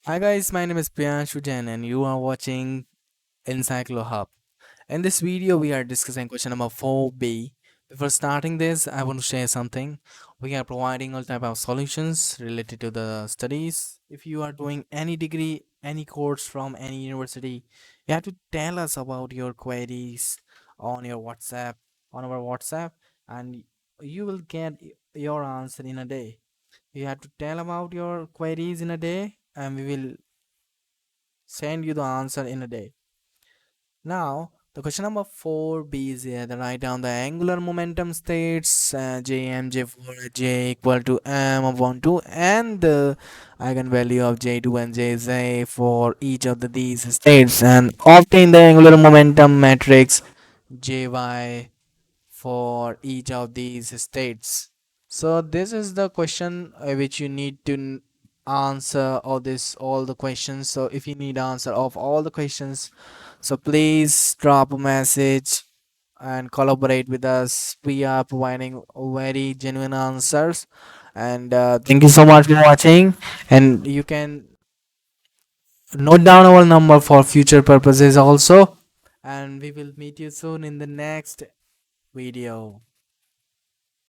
Hi guys, my name is Priyanshu Jain and you are watching Encyclo Hub. In this video, we are discussing question number 4b. Before starting this, I want to share something. We are providing all type of solutions related to the studies. If you are doing any degree, any course from any university, you have to tell us about your queries on your WhatsApp, on our WhatsApp, and you will get your answer in a day. You have to tell about your queries in a day, and we will send you the answer in a day. Now, the question number 4b is here. The write down the angular momentum states J m J for J equal to m upon 2 and the eigenvalue of J2 and Jz for each of these states and obtain the angular momentum matrix Jy for each of these states. So this is the question which you need to answer all the questions. So if you need answer of all the questions, so please drop a message and collaborate with us. We are providing very genuine answers. And thank you so much for watching. And you can note down our number for future purposes also. And we will meet you soon in the next video.